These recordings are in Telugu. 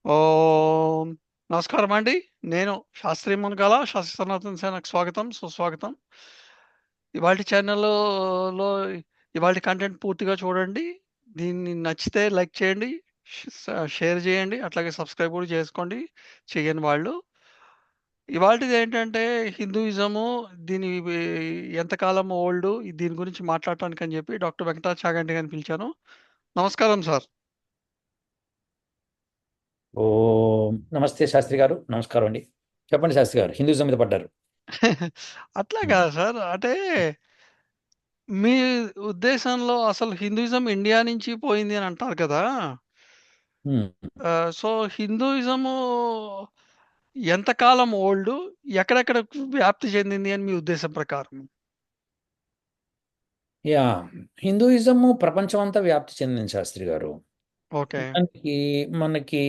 ఓం నమస్కారం అండి. నేను శాస్త్రి మునగాల శాస్త్రి సనాతన సేనకు స్వాగతం, సుస్వాగతం. ఇవాల్టి ఛానల్‌లో ఇవాల్టి కంటెంట్ పూర్తిగా చూడండి. దీన్ని నచ్చితే లైక్ చేయండి, షేర్ చేయండి, అట్లాగే సబ్స్క్రైబ్ కూడా చేసుకోండి చెయ్యని వాళ్ళు. ఇవాల్టిదేంటంటే హిందూయిజము దీని ఎంతకాలం ఓల్డు దీని గురించి మాట్లాడటానికని చెప్పి డాక్టర్ వెంకటాచ చాగంటి గారిని పిలిచాను. నమస్కారం సార్. నమస్తే శాస్త్రి గారు. నమస్కారం అండి. చెప్పండి శాస్త్రి గారు, హిందూయిజం మీద పడ్డారు. అట్లా ఉమ్. కాదు సార్. అంటే మీ ఉద్దేశంలో అసలు హిందూయిజం ఇండియా నుంచి పోయింది అని అంటారు కదా! ఉమ్. సో, హిందూయిజము ఎంతకాలం ఓల్డు? ఎక్కడెక్కడ వ్యాప్తి చెందింది అని మీ ఉద్దేశం ప్రకారం? యా హిందూయిజము ప్రపంచం అంతా వ్యాప్తి చెందింది శాస్త్రి గారు. ఓకే. దానికి మనకి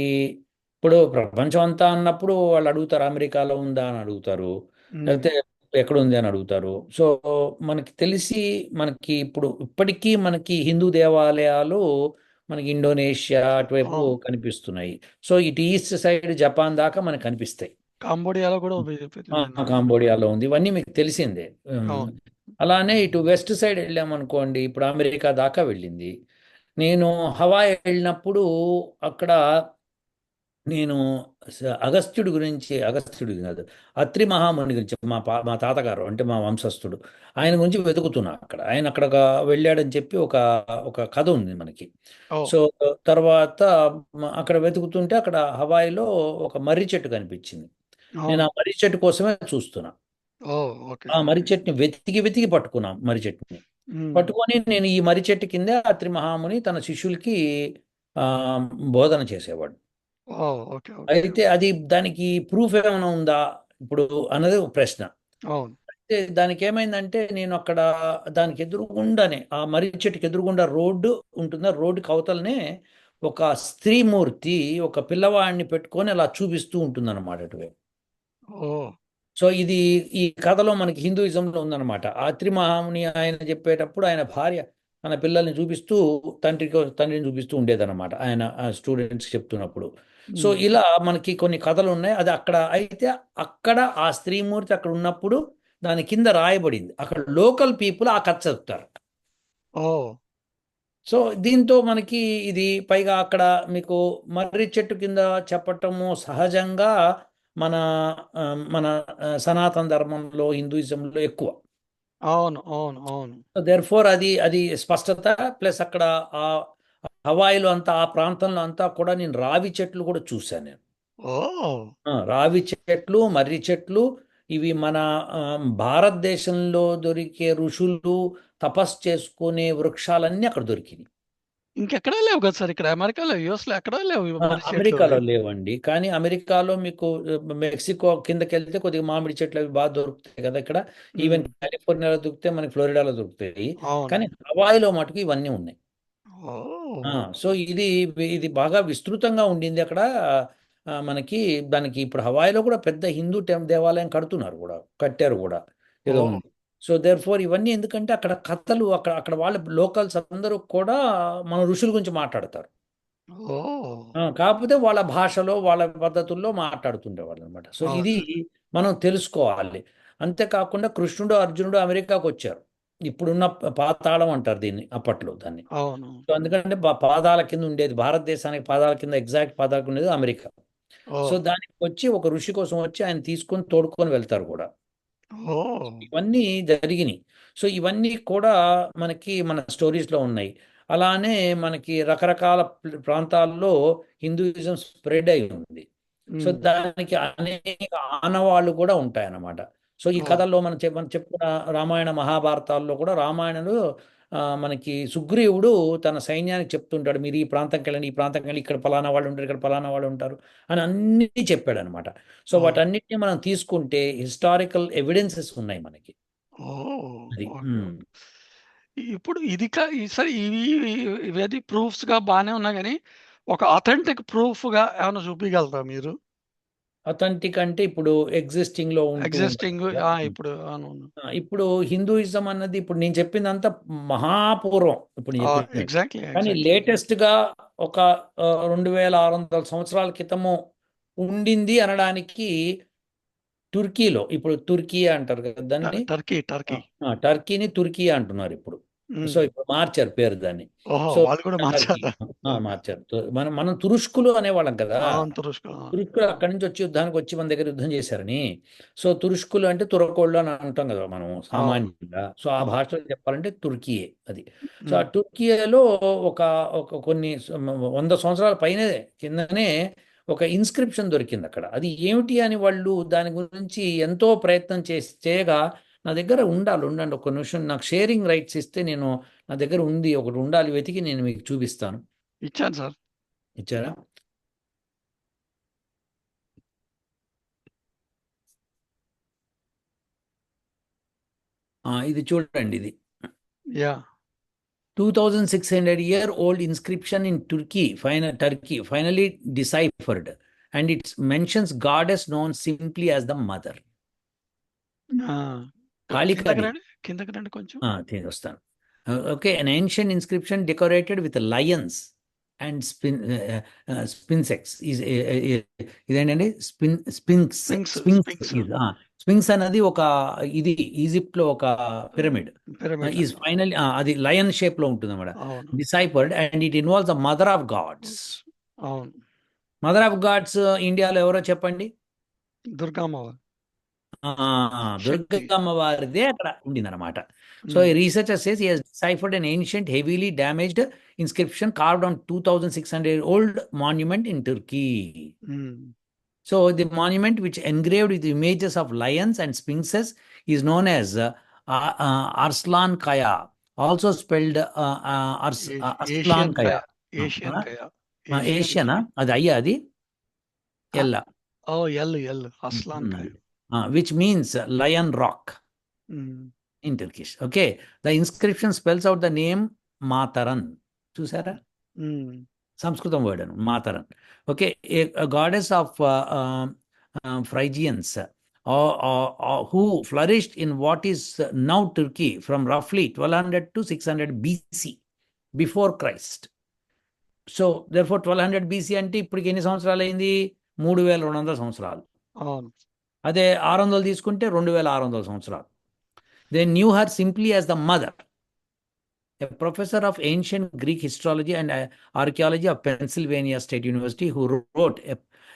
ఇప్పుడు ప్రపంచం అంతా అన్నప్పుడు వాళ్ళు అడుగుతారు, అమెరికాలో ఉందా అని అడుగుతారు, హ్మ్. లేకపోతే ఎక్కడ ఉంది అని అడుగుతారు. సో మనకి తెలిసి మనకి ఇప్పటికీ మనకి హిందూ దేవాలయాలు మనకి ఇండోనేషియా అటువైపు అవును. కనిపిస్తున్నాయి. సో ఇటు ఈస్ట్ సైడ్ జపాన్ దాకా మనకు కనిపిస్తాయి. కంబోడియాలో కూడా విన్నాను. కాంబోడియాలో ఉంది, ఇవన్నీ మీకు తెలిసిందే. అవును. అలానే ఇటు వెస్ట్ సైడ్ వెళ్ళామనుకోండి, ఇప్పుడు అమెరికా దాకా వెళ్ళింది. నేను హవాయి వెళ్ళినప్పుడు అక్కడ నేను అగస్త్యుడి కాదు, అత్రి మహాముని గురించి మా తాతగారు అంటే మా వంశస్థుడు, ఆయన గురించి వెతుకుతున్నా. ఆయన అక్కడ వెళ్ళాడని చెప్పి ఒక ఒక కథ ఉంది మనకి. ఓహ్! సో తర్వాత అక్కడ వెతుకుతుంటే అక్కడ హవాయిలో ఒక మర్రి చెట్టు కనిపించింది. నేను అవును. ఆ మర్రి చెట్టు కోసమే చూస్తున్నా. ఓహ్! ఓకే. ఆ మర్రి ఓకే. చెట్టుని వెతికి వెతికి పట్టుకున్నాం. మర్రి చెట్టుని హ్మ్. పట్టుకొని నేను ఈ మర్రి చెట్టు కిందే అత్రి మహాముని తన శిష్యులకి ఆ, బోధన చేసేవాడు. ఓహ్! ఓకే. ఓకే. అయితే అది దానికి ప్రూఫ్ ఏమైనా ఉందా ఇప్పుడు అన్నది ఒక ప్రశ్న. అవును. అయితే దానికి ఏమైందంటే నేను అక్కడ దానికి ఎదురుగుండానే ఆ మర్రి చెట్టుకి ఎదురుగుండా రోడ్డు ఉంటుందా, రోడ్డుకి అవతలనే ఒక స్త్రీమూర్తి ఒక పిల్లవాడిని పెట్టుకొని అలా చూపిస్తూ ఉంటుందన్నమాట అటువైపు. ఓహ్! సో ఇది ఈ కథలో మనకి హిందూయిజంలో ఉందన్నమాట. ఆత్రి మహాముని ఆయన చెప్పేటప్పుడు ఆయన భార్య తన పిల్లల్ని చూపిస్తూ తండ్రిని చూపిస్తూ ఉండేదన్నమాట, ఆయన స్టూడెంట్స్ చెప్తున్నప్పుడు. సో హ్మ్. ఇలా మనకి కొన్ని కథలు ఉన్నాయి. అది అక్కడ అయితే అక్కడ ఆ స్త్రీమూర్తి అక్కడ ఉన్నప్పుడు దాని కింద రాయబడింది. అక్కడ లోకల్ పీపుల్ ఆ కథ చదువుతారు. ఓహ్! సో దీంతో మనకి ఇది పైగా అక్కడ మీకు మర్రి చెట్టు కింద చెప్పటము సహజంగా మన ఆ, మన సనాతన ధర్మంలో హిందూయిజంలో ఎక్కువ. అవును. అవును. అవును. దేర్ ఫోర్ అది అది స్పష్టత. ప్లస్ అక్కడ ఆ హవాయిలో అంతా ఆ ప్రాంతంలో అంతా కూడా నేను రావి చెట్లు కూడా చూశాను నేను. ఓహ్! రావి చెట్లు, మర్రి చెట్లు, ఇవి మన ఆ, భారతదేశంలో దొరికే ఋషులు తపస్సు చేసుకునే వృక్షాలన్నీ అక్కడ దొరికినాయి. ఇంకెక్కడా లేవు కదా సార్! ఇక్కడ అమెరికాలో, యూఎస్‌లో ఎక్కడా లేవు మర్రి చెట్లు అమెరికాలో అవి. లేవండి, కానీ అమెరికాలో మీకు మెక్సికో కిందకి వెళ్తే కొద్దిగా మామిడి చెట్లు అవి బాగా దొరుకుతాయి కదా ఇక్కడ. ఈవెన్ హ్మ్. కాలిఫోర్నియాలో దొరికితే మనకి ఫ్లోరిడాలో దొరుకుతాయి. అవును. కానీ హవాయిలో మటుకు ఇవన్నీ ఉన్నాయి. ఆ, ఓహ్! సో ఇది ఇది బాగా విస్తృతంగా ఉండింది అక్కడ. మనకి దానికి ఇప్పుడు హవాయిలో కూడా పెద్ద హిందూ దేవాలయం కడుతున్నారు కూడా, కట్టారు కూడా, ఏదో ఓహ్! ఉంది. సో దేర్ ఫోర్ ఇవన్నీ ఎందుకంటే అక్కడ కథలు అక్కడ అక్కడ వాళ్ళ లోకల్స్ అందరూ కూడా మన ఋషుల గురించి మాట్లాడతారు. ఓహ్! కాకపోతే వాళ్ళ భాషలో వాళ్ళ పద్ధతుల్లో మాట్లాడుతుండేవాళ్ళు అనమాట. సో ఇది అవును. మనం తెలుసుకోవాలి. అంతేకాకుండా కృష్ణుడు అర్జునుడు అమెరికాకు వచ్చారు. ఇప్పుడున్న పాతాళం అంటారు దీన్ని, అప్పట్లో దాన్ని. అవును. సో అందుకంటే పాదాల కింద ఉండేది, భారతదేశానికి పాదాల కింద, ఎగ్జాక్ట్ పాదాల కింద ఉండేది అమెరికా. సో ఓహ్! దానికి వచ్చి ఒక ఋషి కోసం వచ్చి ఆయన తీసుకొని తోడుకొని వెళ్తారు కూడా. ఓహ్! ఇవన్నీ జరిగినాయి. సో ఇవన్నీ కూడా మనకి మన స్టోరీస్లో ఉన్నాయి. అలానే మనకి రకరకాల ప్రాంతాల్లో హిందూయిజం స్ప్రెడ్ అయి ఉంది. సో హ్మ్. దానికి అనేక ఆనవాళ్ళు కూడా ఉంటాయన్నమాట. సో ఈ ఓహ్! కథల్లో మనం చెప్పుకున్న రామాయణ మహాభారతాల్లో కూడా రామాయణంలో మనకి సుగ్రీవుడు తన సైన్యానికి చెప్తుంటాడు, మీరు ఈ ప్రాంతంకి వెళ్ళండి, ఈ ప్రాంతంకి వెళ్ళి ఇక్కడ పలానా వాళ్ళు ఉంటారు, ఇక్కడ పలానా వాళ్ళు ఉంటారు అని అన్నీ చెప్పాడు అనమాట. సో ఓహ్! వాటన్నిటిని మనం తీసుకుంటే హిస్టారికల్ ఎవిడెన్సెస్ ఉన్నాయి మనకి. ఓహ్! అది ఓకే. ఓకే. ఇప్పుడు ఇది సరే ఇవన్నీ ప్రూఫ్స్‌గా బానే ఉన్నాయి గానీ, ఒక అథెంటిక్ ప్రూఫ్‌గా ఏమన్నా చూపియగలరా మీరు? అథెంటిక్ అంటే ఇప్పుడు ఎగ్జిస్టింగ్లో ఉంటూ ఎగ్జిస్టింగ్ ఉండదు. ఇప్పుడు అవునవును. ఇప్పుడు హిందూయిజం అన్నది ఇప్పుడు నేను చెప్పిందంతా మహాపూర్వం ఇప్పుడు నేను చెప్పినట్టు. ఎగ్జాక్ట్లీ కానీ ఎగ్జాక్ట్లీ. లేటెస్ట్గా ఒక 2600 సంవత్సరాల క్రితము ఉండింది అనడానికి తుర్కీలో ఇప్పుడు తుర్కీ అంటారు కదా దాన్ని. Turkey Turkey. టర్కీని తుర్కీ అంటున్నారు ఇప్పుడు. సో ఇప్పుడు మార్చారు పేరు దాన్ని. ఓహో, సో వాళ్ళు కూడా టర్కీ మార్చారా? మార్చారు. మనం మనం తురుష్కులు అనేవాళ్ళం కదా. అవును, తురుష్కు. తురుష్కులు అక్కడి నుంచి వచ్చి యుద్ధానికి వచ్చి మన దగ్గర యుద్ధం చేశారని. సో తురుష్కులు అంటే తురకోళ్ళు అని అంటాం కదా మనం అవును సామాన్యంగా. సో ఆ అవును. భాషలో చెప్పాలంటే తుర్కీయే అది. సో ఆ ఉమ్. తుర్కీలో ఒక ఒక కొన్ని 100 సంవత్సరాల పైన కిందనే ఒక ఇన్స్క్రిప్షన్ దొరికింది అక్కడ. అది ఏమిటి అని వాళ్ళు దాని గురించి ఎంతో ప్రయత్నం చేసి చేయగా నా దగ్గర ఉండండి ఒక నిమిషం నాకు షేరింగ్ రైట్స్ ఇస్తే నేను నా దగ్గర ఉంది ఒకటి ఉండాలి వెతికి నేను మీకు చూపిస్తాను. ఇచ్చాను సార్. ఇచ్చారా? ఇది చూడండి ఇది yeah. 2600-year-old inscription in Turkey finally deciphered, and it mentions goddess known simply as the mother. కిందకి కాళికాదేవి. రండి, కిందకి రండి కొంచెం. వస్తాను. Okay, an ancient inscription decorated with lions and sphinx ఇదేంటండి sphinx sphinx sphinx sphinx. Sphinx అనేది ఒక ఇది ఈజిప్ట్ లో ఒక పిరమిడ్ పిరమిడ్ ఈజ్ ఫైనల్ అది లయన్ షేప్ లో ఉంటుంది అన్నమాట. అవును deciphered and it involves the mother of gods. అవును. మదర్ ఆఫ్ గాడ్స్ ఇండియాలో ఎవరో చెప్పండి. దుర్గమ్మ ఆ, శక్తి. దుర్గమ్మ వారిదే అక్కడ ఉండిందన్నమాట. So um. ఈ researcher says he has deciphered an ancient heavily damaged inscription carved on 2600-year-old monument in Turkey. Um. So the monument, which engraved with images of lions and sphinxes, is known as Arslan Kaya, also spelled Arslan Asian Kaya. Kaya. Asian Kaya. Asian. ఏషియనా అది అయ్యా అది ఎల్లా ఓ ఎల్ Aslan Kaya. which means lion rock in Turkish. Okay, the inscription spells out the name Mataran. చూసారా? సంస్కృతం వర్డ్ అను Mataran. Okay, a goddess of Phrygians who flourished in what is now Turkey from roughly 1200 to 600 BC before Christ. So therefore 1200 BC అంటే ఇప్పటికి ఎన్ని సంవత్సరాలు అయింది? 3200 సంవత్సరాలు. అవును. అదే 600 తీసుకుంటే 2600 సంవత్సరాలు. They knew her simply as the mother. A professor of ancient Greek histology and archaeology of Pennsylvania State University who wrote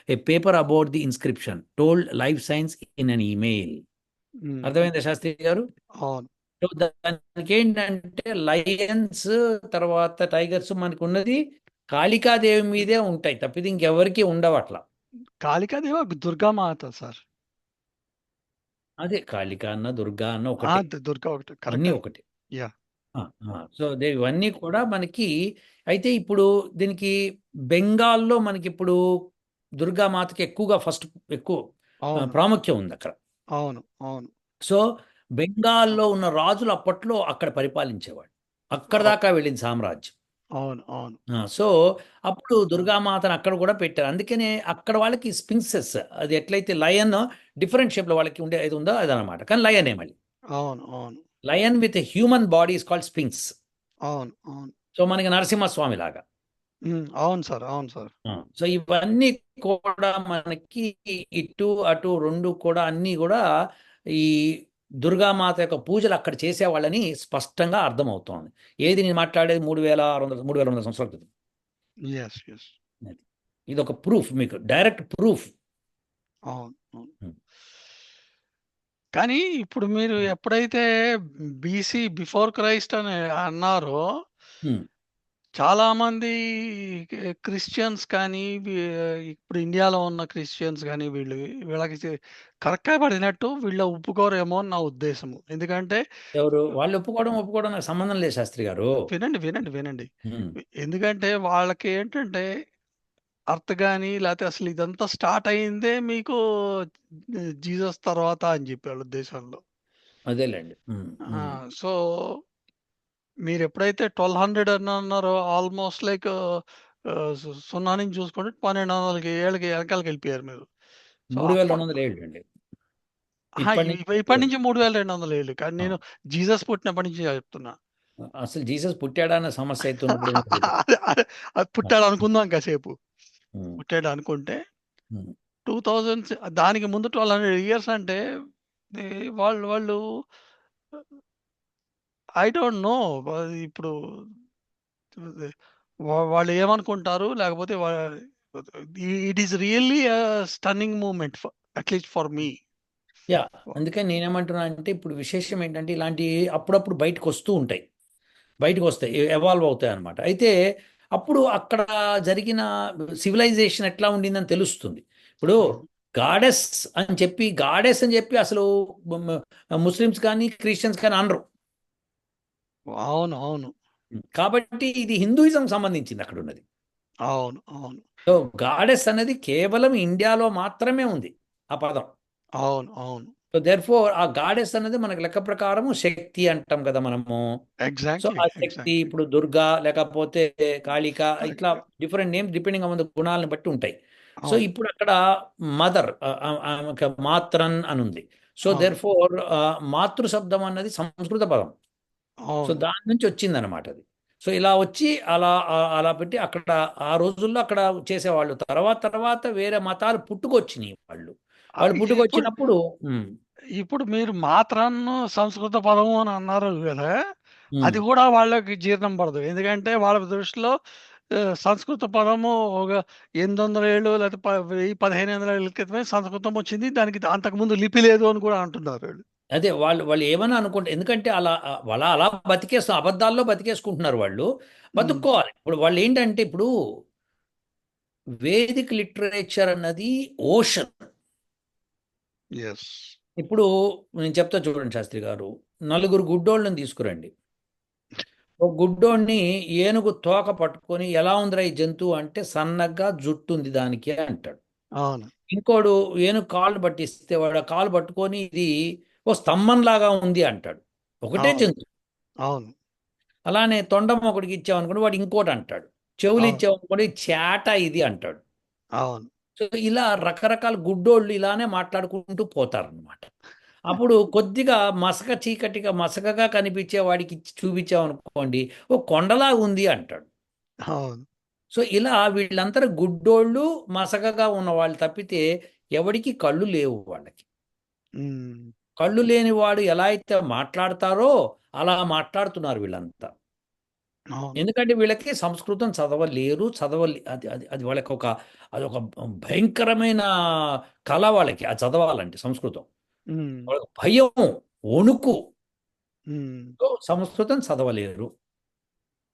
a paper about the inscription told Life Science in an email. అర్థమైందా శాస్త్రి గారు? అవును. సో దానికి ఏంటంటే లయన్స్ తర్వాత టైగర్స్ మనకు ఉన్నది కాళికాదేవి మీదే ఉంటాయి తప్పితే ఇంకెవరికి ఉండవు అట్లా. కాళికాదేవి దుర్గామాత సార్. అదే కాళిక అన్న దుర్గా అన్న ఒకటి, దుర్గా ఒకటి, అన్నీ కరెక్ట్. ఒకటి. యా. సో ఇవన్నీ కూడా మనకి అయితే ఇప్పుడు దీనికి బెంగాల్లో మనకి ఇప్పుడు దుర్గామాతకి ఎక్కువగా ఎక్కువ ప్రాముఖ్యం ఉంది అక్కడ. అవును అవును. సో బెంగాల్లో ఉన్న రాజులు అప్పట్లో అక్కడ పరిపాలించేవాడు, అక్కడ దాకా వెళ్ళింది సామ్రాజ్యం. అవును అవును. సో అప్పుడు దుర్గామాతను అక్కడ కూడా పెట్టారు. అందుకనే అక్కడ వాళ్ళకి స్పింక్సెస్ అది ఎట్లయితే లయన్ డిఫరెంట్ షేప్లో వాళ్ళకి ఉండే ఇది ఉందో అదనమాట. కానీ లయన్ మళ్ళీ అవును అవును. Lion with human body is called Sphinx. అవును అవును. సో మనకి నరసింహస్వామి లాగా. అవును సార్, అవును సార్. సో ఇవన్నీ కూడా మనకి ఇటు అటు రెండు కూడా అన్నీ కూడా ఈ దుర్గామాత యొక్క పూజలు అక్కడ చేసేవాళ్ళని స్పష్టంగా అర్థమవుతోంది. ఏది నేను మాట్లాడేది 3200 సంవత్సరాల క్రితం. ఇది ఒక ప్రూఫ్, మీకు డైరెక్ట్ ప్రూఫ్. అవును అవును. కానీ ఇప్పుడు మీరు ఎప్పుడైతే బీసీ బిఫోర్ క్రైస్ట్ అని అన్నారో చాలా మంది క్రిస్టియన్స్ కానీ ఇప్పుడు ఇండియాలో ఉన్న క్రిస్టియన్స్ కానీ వీళ్ళకి కరెక్ట్గా పడినట్టు వీళ్ళ ఒప్పుకోరేమో అని నా ఉద్దేశము. ఎందుకంటే ఎవరు వాళ్ళు ఒప్పుకోవడం నాకు సంబంధం లేదు శాస్త్రి గారు. వినండి వినండి వినండి. ఎందుకంటే వాళ్ళకి ఏంటంటే అర్త్ కానీ లేకపోతే అసలు ఇదంతా స్టార్ట్ అయిందే మీకు జీసస్ తర్వాత అని చెప్పి వాళ్ళ ఉద్దేశంలో. అదేలేండి. సో మీరు ఎప్పుడైతే 1200 అని అన్నారో ఆల్మోస్ట్ లైక్ 0 నుంచి చూసుకుంటే 1200 ఏళ్ళకి వెనకాలకి వెళ్ళిపోయారు మీరు. సో 3200 ఏళ్ళు అండి. అహా! ఇప్పటి నుంచి ఇప్పటి నుంచి 3200 ఏళ్ళు. కానీ ఆ, నేను జీసస్ పుట్టినప్పటి నుంచి చెప్తున్నా. అసలు జీసస్ పుట్టాడా అన్న సమస్య అయితే ఉన్నప్పుడు ఏమో తెలీదు. అదే అది ఆ, పుట్టాడు అనుకుందాం కాసేపు. ఉమ్, పుట్టాడు అనుకుంటే ఉమ్. 2000 దానికి ముందు 1200 ఇయర్స్ అంటే వాళ్ళు వాళ్ళు ఐ డోంట్ నో. ఇప్పుడు వాళ్ళు ఏమనుకుంటారు? లేకపోతే it is really stunning moment at least for me. Yeah, అందుకని నేనేమంటున్నా అంటే ఇప్పుడు విశేషం ఏంటంటే ఇలాంటి అప్పుడప్పుడు బయటకు వస్తూ ఉంటాయి, బయటకు వస్తాయి, ఎవాల్వ్ అవుతాయి అనమాట. అయితే అప్పుడు అక్కడ జరిగిన సివిలైజేషన్ ఎట్లా ఉండిందని తెలుస్తుంది. ఇప్పుడు గాడెస్ అని చెప్పి అసలు ముస్లిమ్స్ కానీ క్రిస్టియన్స్ కానీ అనరు. అవును. అవును. కాబట్టి ఇది హిందూయిజం సంబంధించింది అక్కడ ఉన్నది. అవును. అవును. సో గాడెస్ అనేది కేవలం ఇండియాలో మాత్రమే ఉంది ఆ పదం. అవును. అవును. సో దేర్ ఫోర్ ఆ గాడెస్ అనేది మనకి లెక్క ప్రకారము శక్తి అంటాం కదా మనము. So exactly. ఆ శక్తి ఎగ్జాక్ట్లీ. ఇప్పుడు దుర్గా లేకపోతే కాళిక, ఇట్లా correct. Different names depending on the గుణాలను బట్టి ఉంటాయి. సో అవును. ఇప్పుడు అక్కడ మదర్ ఆమెకు మాత్రన్ అని ఉంది. సో అవును. దేర్ ఫోర్ మాతృ శబ్దం అన్నది సంస్కృత పదం. సో అవును. దాని నుంచి వచ్చిందనమాట అది. సో ఇలా వచ్చి అలా పెట్టి అక్కడ ఆ రోజుల్లో అక్కడ చేసేవాళ్ళు. తర్వాత తర్వాత వేరే మతాలు పుట్టుకొచ్చినాయి వాళ్ళు. వాళ్ళు ఇప్పుడు పుట్టుకొచ్చినప్పుడు ఉమ్, ఇప్పుడు మీరు మాత్రను సంస్కృత పదము అని అన్నారు కదా! ఉమ్, అది కూడా వాళ్ళకి జీర్ణం పడదు. ఎందుకంటే వాళ్ళ దృష్టిలో సంస్కృత పదము ఒక 800 ఏళ్ళు లేకపోతే 1000, 1500 ఏళ్ల క్రితమే సంస్కృతం వచ్చింది. దానికి అంతకుముందు లిపి లేదు అని కూడా అంటున్నారు వీళ్ళు. అదే వాళ్ళు వాళ్ళు ఏమని అనుకుంటే, ఎందుకంటే వాళ్ళ అలా బతికేస్తూ అబద్ధాల్లో బతికేసుకుంటున్నారు వాళ్ళు. హ్మ్. బతుక్కోవాలి. ఇప్పుడు వాళ్ళు ఏంటంటే ఇప్పుడు వేదిక్ లిటరేచర్ అన్నది ఓషన్. యెస్. ఇప్పుడు నేను చెప్తా చూడండి శాస్త్రి గారు, నలుగురు గుడ్డోళ్ళని తీసుకురండి. ఒక గుడ్డోడిని ఏనుగు తోక పట్టుకొని ఎలా ఉందిరా ఈ జంతువు అంటే సన్నగా జుట్టు ఉంది దానికి అంటాడు. అవును. ఇంకోడు ఏనుగు కాళ్ళు పట్టిస్తే వాడు ఆ కాలు పట్టుకొని ఇది ఓ స్తంభం లాగా ఉంది అంటాడు. ఒకటే అవును. జంతువు. అవును. అలానే తొండం ఒకడికి ఇచ్చామనుకోండి వాడు ఇంకోటి అంటాడు. చెవులు అవును. ఇచ్చామనుకోండి చేట ఇది అంటాడు. అవును. సో ఇలా రకరకాల గుడ్డోళ్ళు ఇలానే మాట్లాడుకుంటూ పోతారనమాట. అప్పుడు కొద్దిగా మసక చీకటిగా మసకగా కనిపించే వాడికి ఇచ్చి చూపించామనుకోండి ఓ కొండలా ఉంది అంటాడు. అవును. సో ఇలా వీళ్ళందరూ గుడ్డోళ్ళు మసకగా ఉన్న వాళ్ళు తప్పితే ఎవడికి కళ్ళు లేవు వాళ్ళకి. హ్మ్. కళ్ళు లేని వాడు ఎలా అయితే మాట్లాడతారో అలా మాట్లాడుతున్నారు వీళ్ళంతా. అవును. ఎందుకంటే వీళ్ళకి సంస్కృతం చదవలేరు, అది అది అది వాళ్ళకి అదొక భయంకరమైన కళ వాళ్ళకి అది చదవాలంటే సంస్కృతం. హ్మ్. వాళ్ళకి భయం, వణుకు. హ్మ్. సో సంస్కృతం చదవలేరు.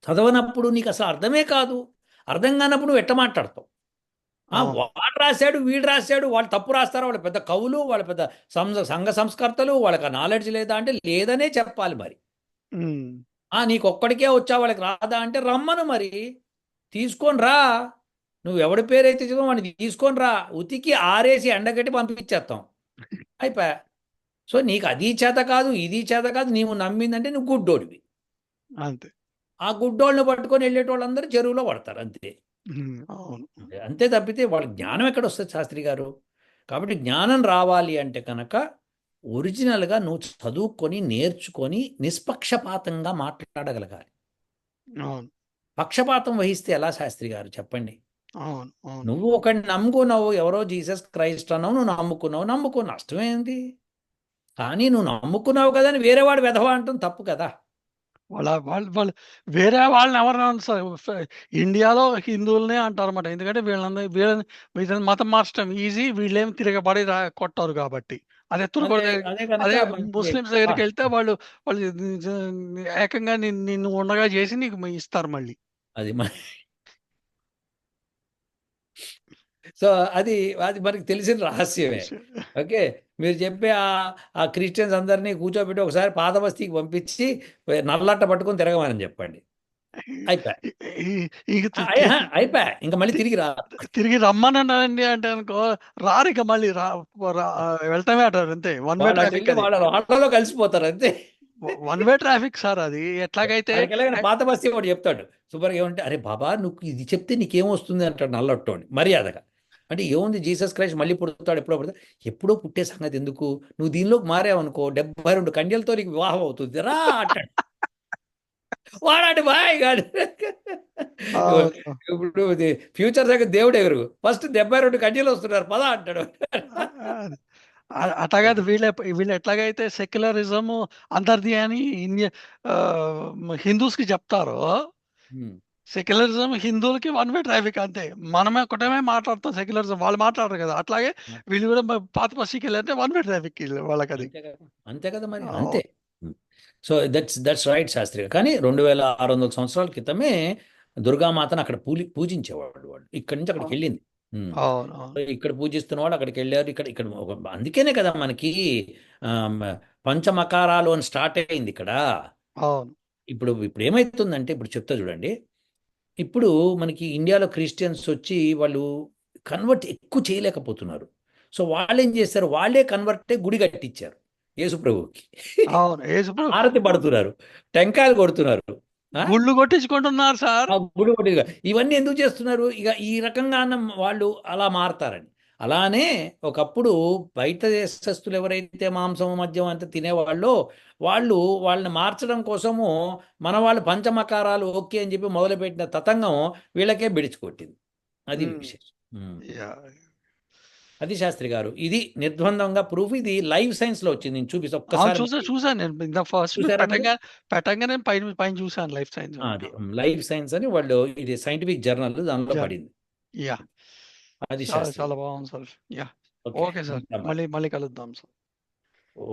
చదవనప్పుడు నీకు అసలు అర్థమే కాదు. అర్థం కానప్పుడు నువ్వు ఎట్ట మాట్లాడతావు? అవును. వాడు రాశాడు, వీడు రాశాడు, వాళ్ళు తప్పు రాస్తారు, వాళ్ళు పెద్ద కవులు, వాళ్ళ పెద్ద సంఘ సంస్కర్తలు, వాళ్ళకి ఆ నాలెడ్జ్ లేదా అంటే లేదనే చెప్పాలి మరి. హ్మ్. నీకొక్కడికే వచ్చా వాళ్ళకి రాదా అంటే రమ్మను మరి, తీసుకొని రా. నువ్వు ఎవడి పేరైతే చదివో వాడిని తీసుకొని రా, ఉతికి ఆరేసి ఎండగట్టి పంపించేస్తాం, అయిపోయా. సో నీకు అది చేత కాదు, ఇది చేత కాదు, నీవు నమ్మిందంటే నువ్వు గుడ్డోడివి. అంతే. ఆ గుడ్డోళ్ళని పట్టుకొని వెళ్ళేటోళ్ళందరూ చెరువులో పడతారు అంతే. హ్మ్. అవును. అంతే తప్పితే వాళ్ళ జ్ఞానం ఎక్కడ వస్తుంది శాస్త్రి గారు? కాబట్టి జ్ఞానం రావాలి అంటే కనుక ఒరిజినల్గా నువ్వు చదువుకొని నేర్చుకొని నిష్పక్షపాతంగా మాట్లాడగలగాలి. అవును. పక్షపాతం వహిస్తే ఎలా శాస్త్రి గారు చెప్పండి? అవును. అవును. నువ్వు ఒకడిని నమ్ముకున్నావు, ఎవరో జీసస్ క్రైస్ట్ అన్నావు, నువ్వు నమ్ముకో, నష్టమేంటి? కానీ నువ్వు నమ్ముకున్నావు కదా అని వేరే వాడు వెధవ అంటాం తప్పు కదా. వాళ్ళు వేరే వాళ్ళని ఎవరిని అనరు సార్. ఇండియాలో హిందువులనే అంటారన్నమాట. ఎందుకంటే వీళ్ళని మతం మార్చడం ఈజీ. వీళ్ళేమి తిరగబడి కొట్టారు కాబట్టి. అదే అదే తుర్కోడి అదే కనుక అదే మనకి ముస్లిమ్స్ ఆ, దగ్గరికెళ్తే వాళ్ళు వాళ్ళు ఏకంగా నిన్ను ఉండగా చేసి నీకు ఇస్తారు మళ్ళీ. అది సో అది అది మనకి తెలిసిన రహస్యమే. ఓకే. మీరు చెప్పే ఆ క్రిస్టియన్స్ అందరినీ కూర్చోబెట్టి ఒకసారి పాత బస్తీకి పంపించి నల్లట్ట పట్టుకొని తిరగమని చెప్పండి, అయిపోయా. ఇక అయిపోయా, ఇంకా మళ్ళీ తిరిగి రా. తిరిగి రమ్మనండి అంటే అనుకో రారిక మళ్ళీ వెళ్తామే అంటారు అంతే. వన్ వే వాళ్ళు అటు ట్రాఫిక్ వెళ్ళి అది. వాళ్ళలో కలిసిపోతారు అంతే. వన్ వే ట్రాఫిక్ సార్ అది. ఎట్లాగైతే అక్కడికి వెళ్ళగానే పాత బస్తీ ఒకటి చెప్తాడు శుభ్రంగా, ఏమంటే అరే బాబా నువ్వు ఇది చెప్తే నీకేం వస్తుంది అంటాడు నల్లొట్టోని మర్యాదగా. అంటే ఏముంది, జీసస్ క్రైస్ట్ మళ్ళీ పుడతాడు, ఎప్పుడో పుడతాడు. ఎప్పుడో పుట్టే సంగతి ఎందుకు, నువ్వు దీనిలోకి మారావనుకో 72 కన్యలతో నీకు వివాహం అవుతుంది రా అంటాడు. వాడాడు బాయ్ గాడు. అవును. ఇప్పుడు ఫ్యూచర్ దగ్గర దేవుడు ఎగురు, ఫస్ట్ 72 కన్యలు వస్తున్నారు పదా అంటాడు. అట్లా కాదు, వీళ్ళు ఎట్లాగైతే సెక్యులరిజం అందరిది అని హిందూస్ కి చెప్తారో, ఉమ్. సెక్యులరిజం హిందువులకి వన్ వే ట్రాఫిక్ అంతే. మనమే ఒకటమే మాట్లాడతాం సెక్యులరిజం, వాళ్ళు మాట్లాడరు కదా. అట్లాగే వీళ్ళు కూడా పాత బస్తీకి వెళ్ళంటే వన్ వే ట్రాఫిక్ వాళ్ళకి అది. అంతే కదా, అంతే కదా మరి, అవును. అంతే. సో దట్స్ రైట్ శాస్త్రి గారు. కానీ 2600 సంవత్సరాల క్రితమే దుర్గామాతను అక్కడ పూజించేవాడు వాళ్ళు. ఇక్కడి నుంచి అక్కడికి వెళ్ళింది. ఉమ్. అవును. అవును. సో ఇక్కడ పూజిస్తున్న వాళ్ళు అక్కడికి వెళ్ళారు. ఇక్కడ ఇక్కడ అందుకనే కదా మనకి ఆమ్, పంచమకారాలు అని స్టార్ట్ అయింది ఇక్కడ. అవును. ఇప్పుడు ఇప్పుడు ఏమైతుందంటే, ఇప్పుడు చెప్తా చూడండి. ఇప్పుడు మనకి ఇండియాలో క్రిస్టియన్స్ వచ్చి వాళ్ళు కన్వర్ట్ ఎక్కువ చేయలేకపోతున్నారు. సో వాళ్ళు ఏం చేస్తారు, వాళ్ళే కన్వర్ట్ గుడి కట్టించారు యేసు ప్రభువుకి. అవును. హారతి పడుతున్నారు, టెంకాయలు కొడుతున్నారు. ఆ? గుళ్ళు కొట్టించుకుంటున్నారు సార్. ఆ గుడి గుడిగా ఇవన్నీ ఎందుకు చేస్తున్నారు, ఇక ఈ రకంగా అన్న వాళ్ళు అలా మారతారని. అలానే ఒకప్పుడు బయట దేశస్తులు ఎవరైతే మాంసం మద్యం అంతా తినేవాళ్ళో వాళ్ళు వాళ్ళని మార్చడం కోసము మన వాళ్ళు పంచమకారాలు ఓకే అని చెప్పి మొదలుపెట్టిన తతంగం వీళ్ళకే బిడిచికొట్టింది. అది ఉమ్. విశేషం. యా. అది శాస్త్రి గారు, ఇది నిర్ద్వందంగా ప్రూఫ్. ఇది లైవ్ సైన్స్ లో వచ్చింది, నేను చూపిస్తా అవును, ఒక్కసారి. చూసాను నేను ఇంత ఫస్ట్ మీరు చూసారా మీరు? పెట్టంగానే పైన పైన చూసాను లైఫ్ సైన్స్. అది లైవ్ సైన్స్ అని వాళ్ళు, ఇది సైంటిఫిక్ జర్నల్, దానిలో పడింది. యా. అది చాలా శాస్త్రి చాలా గారు. బాగుంది sir. Yeah. Okay, okay sir, ఉంటా మరి. మళ్ళీ మళ్ళీ కలుద్దాం సార్. ఓ